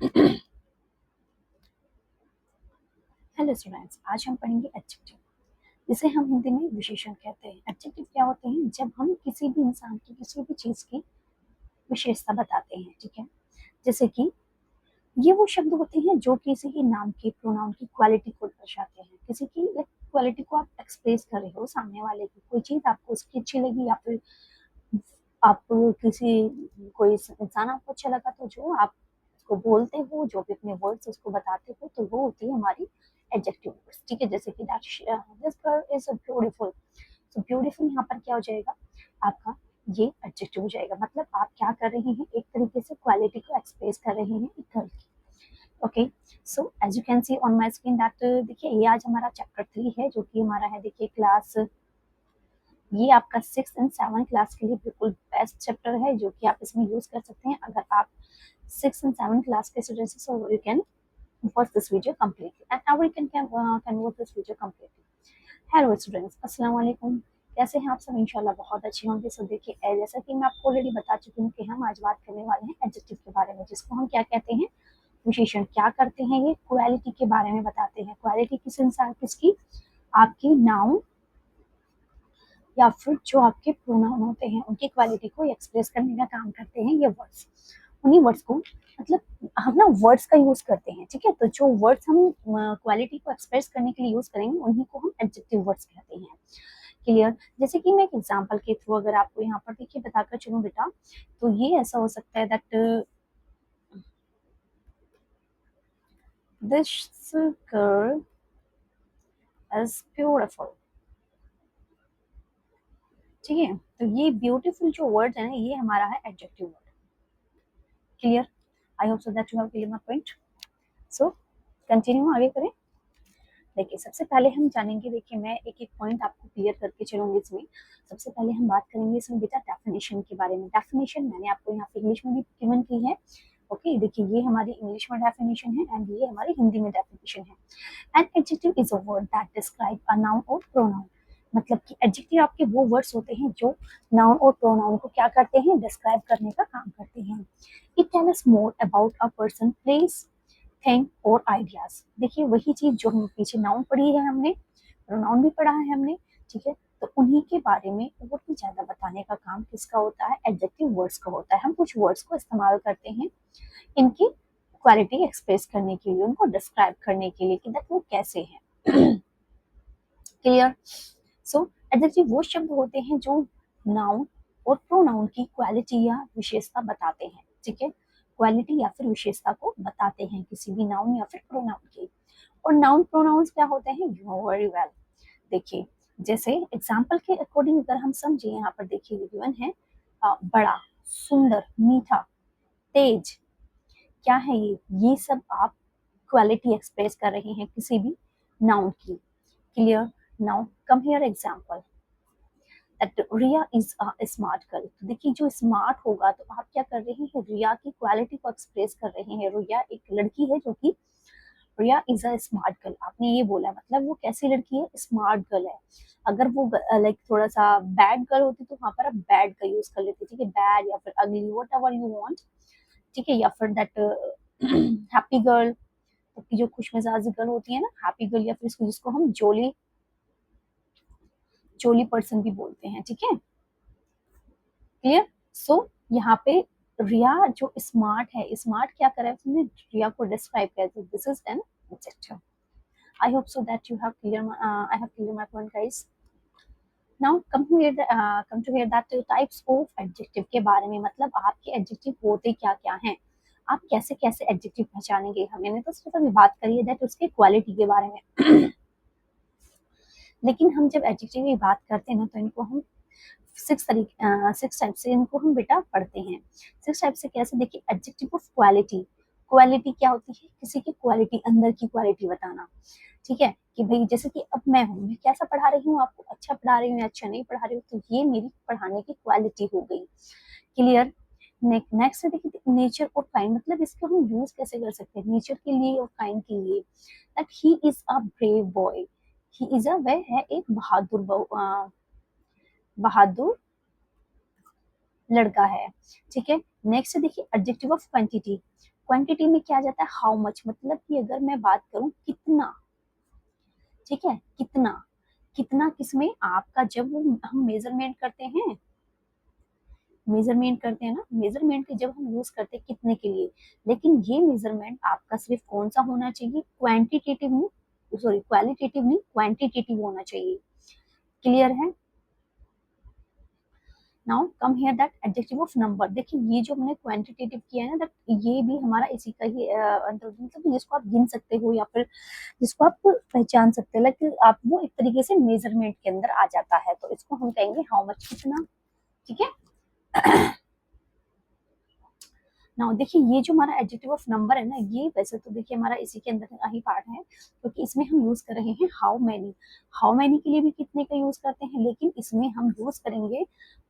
Hello students, आज हम पढ़ेंगे एडजेक्टिव, जिसे हम हिंदी में विशेषण कहते हैं। एडजेक्टिव क्या होते हैं? जब हम किसी भी इंसान की, किसी भी चीज की विशेषता बताते हैं, ठीक है। जैसे कि ये वो शब्द होते हैं जो किसी के नाम की, प्रोनाउन की क्वालिटी को दर्शाते हैं। किसी की क्वालिटी को आप एक्सप्रेस कर रहे हो, सामने वाले की कोई चीज आपको उसकी अच्छी लगी, या फिर आप किसी कोई इंसान आपको अच्छा लगा, तो जो आप उसको बोलते हो, जो भी अपने वर्ड्स उसको बताते हो, तो वो होती है हमारी एडजेक्टिव वर्ड्स, ठीक है। जैसे कि दिस गर्ल इज ब्यूटीफुल, तो ब्यूटीफुल यहाँ पर क्या हो जाएगा? आपका ये एडजेक्टिव हो जाएगा। मतलब आप क्या कर रहे हैं? एक तरीके से क्वालिटी को एक्सप्रेस कर रहे हैं एक गर्ल की। Okay, so as you can see on my screen that, देखिए ये आज हमारा चैप्टर 3 है, जो कि हमारा है, देखिए क्लास, ये आपका 6 एंड 7 क्लास के लिए बिल्कुल बेस्ट चैप्टर है, जो कि आप इसमें यूज कर सकते हैं। अगर आप 6 एंड 7 क्लास के स्टूडेंट्स हैं, सो you can watch this video completely, and now we can watch this video completely. Hello students, अस्सलाम वालेकुम। कैसे हैं आप सब? इंशाल्लाह बहुत अच्छे होंगे। सो देखिए, जैसा कि मैं आपको ऑलरेडी बता चुकी हूँ कि हम आज बात करने वाले हैं एडजेक्टिव के बारे में, जिसको हम क्या कहते हैं? विशेषण। क्या करते हैं? ये क्वालिटी के बारे में बताते हैं। क्वालिटी किस इंसान, किसकी? आपकी नाउन या फिर जो आपके प्रोनाउन होते हैं, उनकी क्वालिटी को एक्सप्रेस करने का काम करते हैं ये वर्ड्स। उन्हीं वर्ड्स को, मतलब हम ना वर्ड्स का यूज करते हैं, ठीक है। तो जो वर्ड्स हम क्वालिटी को एक्सप्रेस करने के लिए यूज करेंगे, उन्हीं को हम एडजेक्टिव वर्ड्स कहते हैं। क्लियर? जैसे कि मैं एक एग्जांपल के थ्रू अगर आपको यहाँ पर देखिए बताकर चलूं बेटा, तो ये ऐसा हो सकता है that this girl is beautiful, ठीक है। तो ये ब्यूटीफुल जो वर्ड है ना, ये हमारा है adjective word. Clear? I hope so that you have clear my point. So continue आगे करें। देखिए, सबसे पहले हम जानेंगे, देखिए मैं एक एक पॉइंट आपको क्लियर करके चलूंगी इसमें। सबसे पहले हम बात करेंगे इसमें बेटा डेफिनेशन के बारे में। डेफिनेशन मैंने आपको यहाँ पे इंग्लिश में भी गिवन की है। ओके, देखिए ये हमारी इंग्लिश में डेफिनेशन है एंड ये हमारी हिंदी में डेफिनेशन है। An adjective is a word that describe a noun और प्रोनाउन। मतलब कि एडजेक्टिव आपके वो वर्ड्स होते हैं जो नाउन और प्रोनाउन को क्या करते हैं? डिस्क्राइब करने का काम करते हैं। It tell us more about a person, place, thing और आइडियाज। देखिए वही चीज जो हम पीछे नाउन पढ़ी है हमने, प्रोनाउन भी पढ़ा है हमने, ठीक है। तो उन्हीं के बारे में और भी ज्यादा बताने का काम किसका होता है? एडजेक्टिव वर्ड्स का होता है। हम कुछ वर्ड्स को इस्तेमाल करते हैं इनकी क्वालिटी एक्सप्रेस करने के लिए, उनको डिस्क्राइब करने के लिए कि दैट वो कैसे हैं। क्लियर? सो एडजेक्टिव वो शब्द होते हैं जो नाउन और प्रोनाउन की क्वालिटी या विशेषता बताते हैं, ठीक है। क्वालिटी या फिर विशेषता को बताते हैं किसी भी नाउन या फिर प्रोनाउन की। और नाउन प्रोनाउंस क्या होते हैं? You know very well. देखिए, जैसे एग्जाम्पल के अकॉर्डिंग अगर हम समझे, यहाँ पर देखिए गिवन है बड़ा, सुंदर, मीठा, तेज। क्या है ये सब आप क्वालिटी एक्सप्रेस कर रहे हैं किसी भी नाउन की। Clear? Now come here example that Riya is a smart girl. तो देखिए, जो स्मार्ट होगा तो आप क्या कर रहे हैं? रिया की क्वालिटी को एक्सप्रेस कर रहे हैं। रिया एक लड़की है जो कि, रिया इज अ स्मार्ट गर्ल, आपने ये बोला, मतलब वो कैसी लड़की है? स्मार्ट गर्ल है। अगर वो लाइक थोड़ा सा बैड गर्ल होती तो वहां पर आप बैड का यूज कर लेते, ठीक है। बैड या फिर अगली, वट एवर यू वांट, ठीक है। या फिर दैट हैप्पी गर्ल, जो खुश मिजाज गर्ल होती है ना, हैप्पी गर्ल, या फिर इसको जिसको हम जोली, जोली पर्सन भी बोलते हैं, ठीक है। क्लियर? सो यहाँ पे रिया जो स्मार्ट है, स्मार्ट क्या करे उसने? रिया को डिस्क्राइब किया, this is an adjective. I hope so that you have clear I have clear my point, guys. Now come to hear that types of adjective के बारे में, मतलब आपके एडजेक्टिव होते क्या क्या हैं, आप कैसे कैसे एडजेक्टिव पहचानेंगे। हमने तो सिर्फ अभी बात करी है दैट उसके क्वालिटी के बारे में। लेकिन हम जब एडजेक्टिव की बात करते हैं ना, तो इनको हम 6 टाइप से इनको हम बेटा पढ़ते हैं। 6 टाइप से कैसे? देखिए, एडजेक्टिव ऑफ क्वालिटी। क्वालिटी क्या होती है? किसी की क्वालिटी, अंदर की क्वालिटी बताना, ठीक है। कि भाई जैसे कि अब मैं कैसा पढ़ा रही हूँ आपको, अच्छा पढ़ा रही हूँ या अच्छा नहीं पढ़ा रही हूँ, तो ये मेरी पढ़ाने की क्वालिटी हो गई। क्लियर? नेक्स्ट है देखिए नेचर और काइंड, मतलब इसको हम यूज कैसे कर सकते हैं नेचर के लिए और काइंड के लिए। That he is a brave boy, he is अ, वह है एक बहादुर लड़का है, ठीक है। नेक्स्ट देखिए एडजेक्टिव ऑफ क्वांटिटी। क्वांटिटी में क्या आ जाता है, हाउ मच, मतलब कि अगर मैं बात करूं कितना, ठीक है, कितना, कितना किसमें आपका, जब हम मेजरमेंट करते हैं, मेजरमेंट करते हैं ना, मेजरमेंट के जब हम यूज करते हैं कितने के लिए, लेकिन ये मेजरमेंट आपका सिर्फ कौन सा होना चाहिए, क्वांटिटेटिव नहीं, सॉरी क्वालिटेटिव नहीं, क्वांटिटेटिव होना चाहिए। क्लियर है? Now come here that adjective of number, देखिए ये जो हमने क्वांटिटेटिव किया है ना, दैट ये भी हमारा इसी का ही मतलब जिसको आप गिन सकते हो या फिर जिसको आप पहचान सकते हो, लाइक आप वो एक तरीके से मेजरमेंट के अंदर आ जाता है, तो इसको हम कहेंगे हाउ मच, कितना, ठीक है। नाउ देखिए ये जो हमारा एडजेक्टिव ऑफ नंबर है ना, ये वैसे तो देखिए हमारा इसी के अंदर का ही पार्ट है, क्योंकि इसमें हम यूज कर रहे हैं हाउ मैनी, हाउ मैनी के लिए भी कितने का यूज करते हैं, लेकिन इसमें हम यूज करेंगे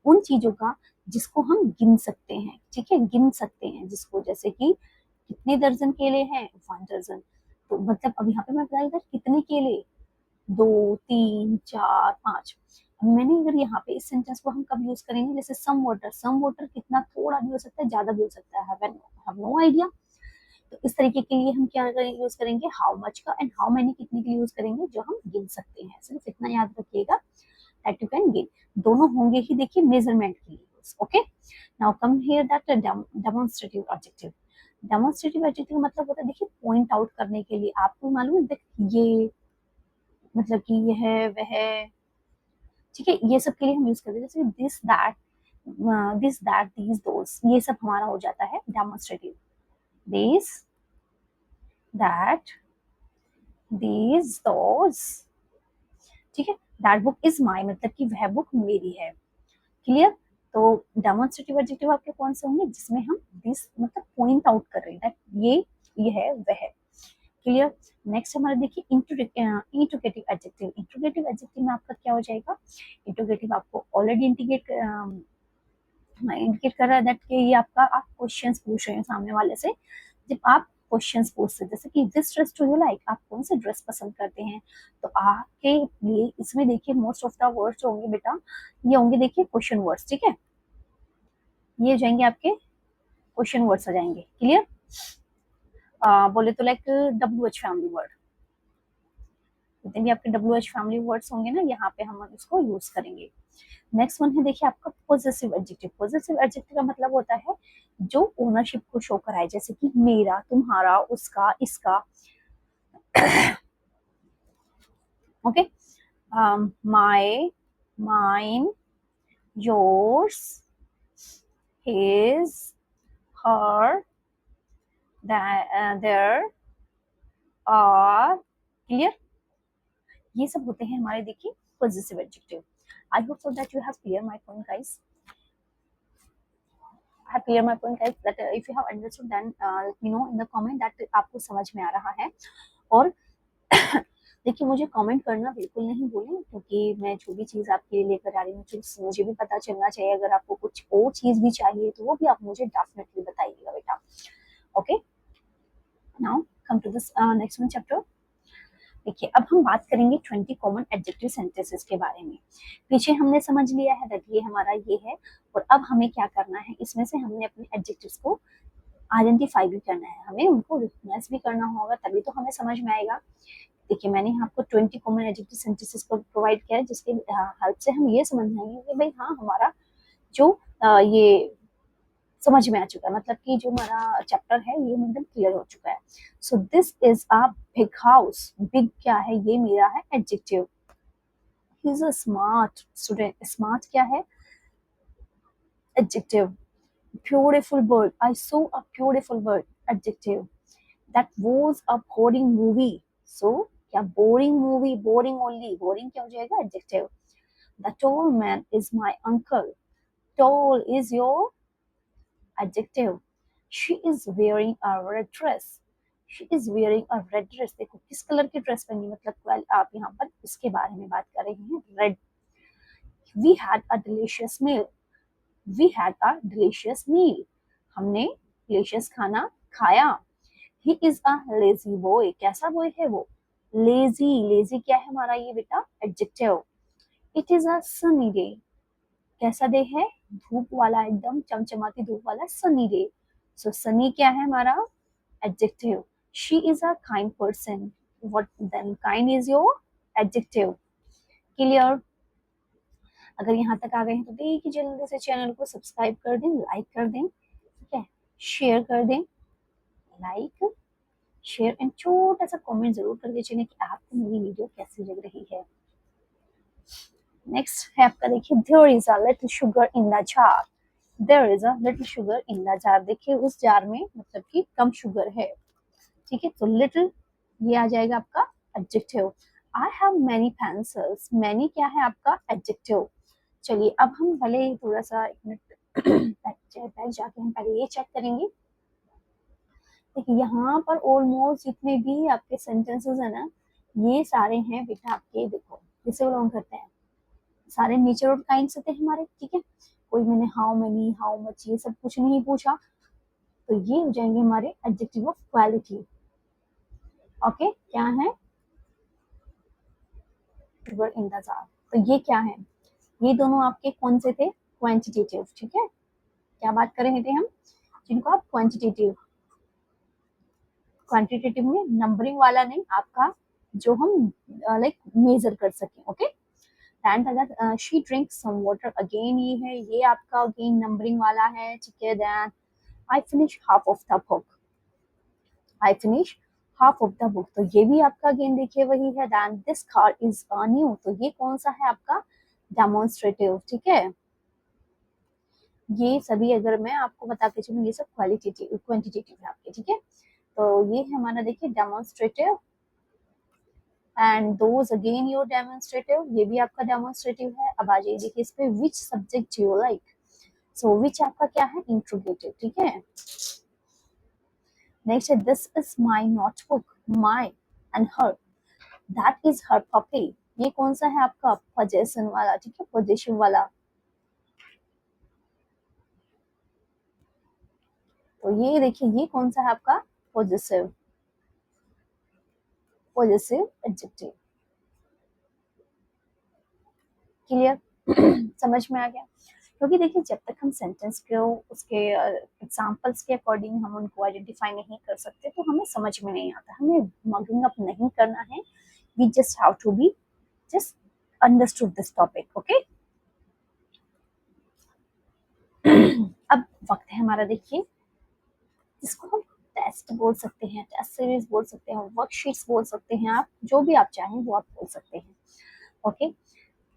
उन चीजों का जिसको हम गिन सकते हैं, ठीक है, गिन सकते हैं जिसको, जैसे कि कितने दर्जन केले हैं, 1 दर्जन, तो मतलब अब यहाँ पे मैं बता रही कितने केले, 2 3 4 5। मैंने अगर यहाँ पे इस सेंटेंस को हम कब यूज करेंगे, जैसे सम वाटर कितना, थोड़ा भी हो सकता है, ज्यादा भी हो सकता है, हैव नो आइडिया, तो इस तरीके के लिए हम क्या यूज करेंगे, हाउ मच का, एंड हाउ मैनी कितने के लिए यूज करेंगे, जो हम गिन सकते हैं, सिर्फ इतना याद रखिएगा, दैट यू कैन गिन, दोनों होंगे ही देखिए मेजरमेंट के लिए, okay. Now come here that demonstrative adjective, demonstrative adjective मतलब होता है देखिए पॉइंट आउट करने के लिए, आपको मालूम है देख ये, मतलब कि यह वह, ठीक है, ये सब के लिए हम यूज करते हैं, जैसे दिस दैट दीज दोस, ये सब हमारा हो जाता है डेमोन्स्ट्रेटिव, दिस दैट दीज दोस, ठीक है, दैट बुक इज माई, मतलब कि वह बुक मेरी है। क्लियर? तो डेमोन्स्ट्रेटिव एडजेक्टिव आपके कौन से होंगे, जिसमें हम दिस मतलब पॉइंट आउट कर रहे हैं, ये है वह है। क्लियर? नेक्स्ट हमारा देखिए इंट्रोगेटिव एडजेक्टिव, इंट्रोगेटिव एडजेक्टिव में आपका क्या हो जाएगा, इंट्रोगेटिव आपको ऑलरेडी इंडिकेट कर रहा है दैट कि ये आपका, आप क्वेश्चंस पूछ रहे हैं सामने वाले से, जब आप क्वेश्चंस पूछते हैं, जैसे कि this dress do you like, आप कौन से ड्रेस पसंद करते हैं, तो आपके लिए इसमें देखिए मोस्ट ऑफ द वर्ड्स होंगे बेटा, ये होंगे देखिए क्वेश्चन वर्ड्स, ठीक है, ये हो जाएंगे आपके क्वेश्चन वर्ड्स आ जाएंगे। क्लियर? बोले तो लाइक WH फैमिली वर्ड, जितने भी आपके WH फैमिली वर्ड्स होंगे ना, यहाँ पे हम इसको यूज करेंगे। नेक्स्ट वन है देखिए आपका पॉजेसिव एडजेक्टिव, पॉजेसिव एडजेक्टिव का मतलब होता है जो ओनरशिप को शो कराए, जैसे कि मेरा, तुम्हारा, उसका, इसका, okay, my, mine, yours, his, her, their, are. Clear? ये सब होते हैं हमारे देखिए possessive adjective. I hope so that you have clear my point guys, have clear my point guys, that if you have understood then let me know in the comment that आपको समझ में आ रहा है। और देखिए मुझे कमेंट करना बिल्कुल नहीं भूलें, क्योंकि मैं जो भी चीज़ आपके लिए लेकर आ रही हूँ मुझे भी पता चलना चाहिए, अगर आपको कुछ और चीज़ भी चाहिए तो वो भी आप मुझे डेफिनेटली बताइएगा बेटा। Okay, now come to this next one chapter. देखिए अब हम बात करेंगे 20 कॉमन एडजेक्टिव सेंटेंसेस के बारे में। पीछे हमने समझ लिया है दैट ये हमारा ये है, और अब हमें क्या करना है, इसमें से हमने अपने एडजेक्टिव्स को आइडेंटिफाई भी करना है, हमें उनको रिकॉग्नाइज भी करना होगा, तभी तो हमें समझ में आएगा। देखिए मैंने आपको 20 कॉमन एडजेक्टिव सेंटेंसेस को प्रोवाइड किया है, जिसके हेल्प से हम ये समझ जाएंगे कि भाई हाँ हमारा जो ये समझ में आ चुका है, मतलब कि जो हमारा चैप्टर है ये एकदम क्लियर हो चुका है। So this is a big house, big क्या है, ये मेरा है adjective. He is a smart student, smart क्या है, adjective. Beautiful bird, I saw a beautiful bird, adjective. That was a boring movie, so क्या boring movie, boring only, boring क्या हो जाएगा, adjective. The tall man is my uncle, tall is your adjective. She is wearing a red dress. She is wearing a red dress. देखो किस colour की dress पहनी, मतलब well, आप यहाँ पर इसके बारे में बात कर रहे हैं, red. We had a delicious meal. We had a delicious meal. हमने delicious खाना खाया। He is a lazy boy. कैसा boy है वो, lazy, lazy क्या है हमारा ये बेटा, adjective. It is a sunny day. कैसा डे है, धूप वाला, एकदम चमचमाती धूप वाला, सनी डे। सो सनी क्या है हमारा, adjective. She is a kind person. What then? Kind is your adjective. Clear? अगर यहाँ तक आ गए हैं तो देखिए जल्दी से चैनल को सब्सक्राइब कर दें, लाइक कर दें, ठीक है, शेयर कर दें, लाइक शेयर एंड छोटा सा कमेंट जरूर करके चलें कि आपको मेरी वीडियो कैसी लग रही है। नेक्स्ट है आपका देखिए there is a little sugar in the jar. There is a little sugar in the jar. देखिए उस जार में मतलब कि कम शुगर है, ठीक है, तो लिटिल ये आ जाएगा आपका adjective. I have many pencils. Many क्या है आपका एडजेक्टिव। चलिए अब हम पहले थोड़ा सा एक मिनट बैठ जाके हम पहले ये चेक करेंगे। देखिए यहाँ पर ऑलमोस्ट जितने भी आपके सेंटेंसेस है ना ये सारे हैं बेटा आपके, देखो किसे बिलोंग करते हैं, सारे नेचर और काइंड से थे हमारे, ठीक है। कोई मैंने हाउ मेनी हाउ मच ये सब कुछ नहीं पूछा, तो ये हो जाएंगे हमारे एडजेक्टिव ऑफ क्वालिटी। ओके क्या है शुगर इन द जार, तो ये क्या है, ये दोनों आपके कौन से थे, क्वांटिटेटिव, ठीक है। क्या बात कर रहे थे हम, जिनको आप क्वांटिटेटिव, क्वांटिटेटिव में नंबरिंग वाला नहीं आपका, जो हम लाइक मेजर कर सकें। ओके एंड अगर she drink some water, again ये है, ये आपका अगेन नंबरिंग वाला है, ठीक है। Then I finish half of the book, I finish half of the book, तो ये भी आपका अगेन देखिए वही है। Then this car is new, तो ये कौन सा है आपका डेमोन्स्ट्रेटिव, ठीक है। ये सभी अगर मैं आपको बता के चलूँ ये सब क्वालिटेटिव क्वांटिटेटिव है आपके, ठीक है। तो ये है हमारा देखिए demonstrative and those again your demonstrative, ये भी आपका डेमोन्स्ट्रेटिव है। अब आ जाइए देखिए इस पे विच सब्जेक्ट यू लाइक, सो विच आपका क्या है इंट्रोगेटिव, ठीक है। नेक्स्ट है this is my notebook, my and her, that is her puppy, ये कौन सा है आपका पोजेशन वाला, ठीक है, पोजेशन वाला, तो ये देखिए ये कौन सा है आपका पोजेसिव, पोजेसिव एडजेक्टिव। क्लियर समझ में आ गया। क्योंकि देखिए जब तक हम सेंटेंस को उसके एग्जांपल्स के अकॉर्डिंग हम उनको आइडेंटिफाई नहीं कर सकते तो हमें समझ में नहीं आता, हमें मगिंग अप नहीं करना है, we just have to be just understood this topic. Okay अब वक्त है हमारा देखिए जिसको हम टेस्ट बोल सकते हैं, टेस्ट सीरीज बोल सकते हैं, वर्कशीट्स बोल सकते हैं, आप जो भी आप चाहें वो आप बोल सकते हैं। ओके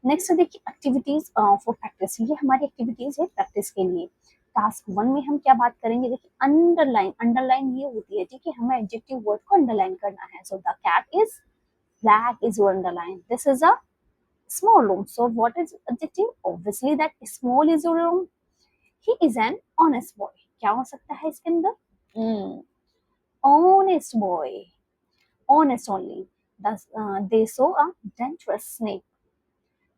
नेक्स्ट देखिए एक्टिविटीज फॉर प्रैक्टिस, ये हमारी एक्टिविटीज है प्रैक्टिस के लिए। टास्क 1 में हम क्या बात करेंगे, देखिए अंडरलाइन, अंडरलाइन ये होती है, ठीक है, हमें एडजेक्टिव वर्ड को अंडरलाइन करना है। So the cat is black is your underline, this is a small room, so what is adjective, obviously that small is your room. He is an honest boy, क्या हो सकता है इसके अंदर, honest boy, honest only. Thus, they saw a dangerous snake.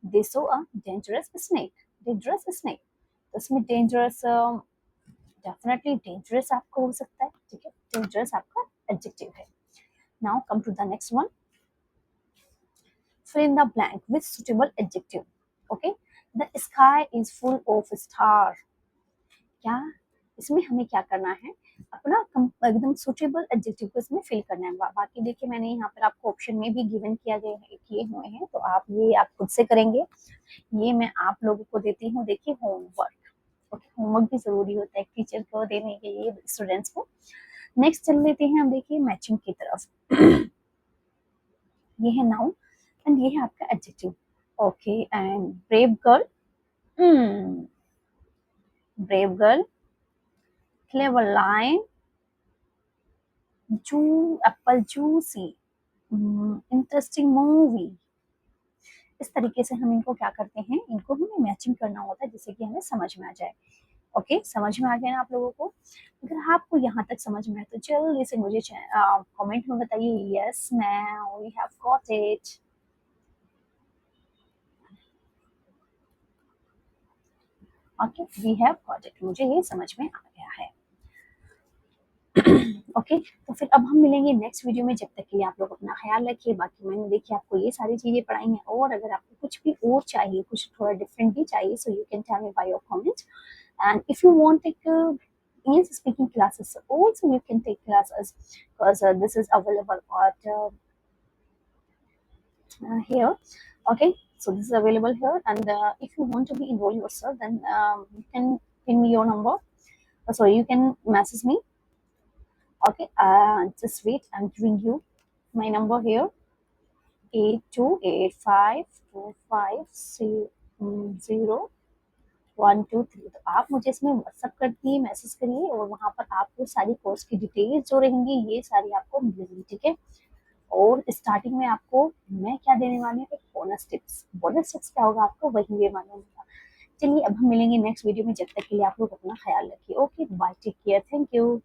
They saw a dangerous snake. Dangerous snake. तो इसमें dangerous definitely dangerous आपको हो सकता है, ठीक है, dangerous आपका adjective है। Now come to the next one. Fill in the blank with suitable adjective. Okay. The sky is full of star. क्या इसमें हमें क्या करना है, अपना एकदम सुटेबल एडजेक्टिव को इसमें फिल करना है। बाकी देखिए मैंने यहाँ पर आपको ऑप्शन में भी गिवन किए हुए हैं, तो आप ये आप खुद से करेंगे, ये मैं आप लोगों को देती हूँ देखिए होमवर्क। ओके होमवर्क भी जरूरी होता है टीचर को देने के लिए स्टूडेंट्स को। नेक्स्ट चल लेते हैं हम देखिए मैचिंग की तरफ। ये है नाउन एंड ये है आपका adjective. Okay and brave girl, brave girl, clever line, Apple juicy, interesting movie. इस तरीके से हम इनको क्या करते हैं, इनको हमें मैचिंग करना होता है जिससे कि हमें समझ में आ जाए। ओके समझ में आ गया ना आप लोगों को। अगर आपको यहाँ तक समझ में आए तो जल्दी से मुझे कमेंट में बताइए yes ma'am we have got it. Okay we have got it, मुझे ये समझ में आ गया है। ओके तो फिर अब हम मिलेंगे नेक्स्ट वीडियो में, जब तक के लिए आप लोग अपना ख्याल रखिए। बाकी मैंने देखिए आपको ये सारी चीजें पढ़ाई हैं, और अगर आपको कुछ भी और चाहिए, कुछ थोड़ा डिफरेंट भी चाहिए, so you can tell me by your comment. And if you want एक English speaking classes. Also, you can take classes because this is available at here. Okay, so this is available here, and if you want to be enroll yourself, then you can pin me your number. Sorry, you can message me. Okay, just wait. I'm giving you my number here. 8285250123। तो आप मुझे इसमें WhatsApp कर दिए, message करिए, और वहां पर आपको सारी कोर्स की डिटेल्स जो रहेंगी ये सारी आपको मिलेगी, ठीक है। और स्टार्टिंग में आपको मैं क्या देने वाली हूँ, एक बोनस टिप्स। बोनस टिप्स क्या होगा आपको वही देने वाला हूँ। चलिए अब हम मिलेंगे नेक्स्ट वीडियो में, जब तक के लिए आप लोग अपना ख्याल रखिए। Okay bye, take care, thank you.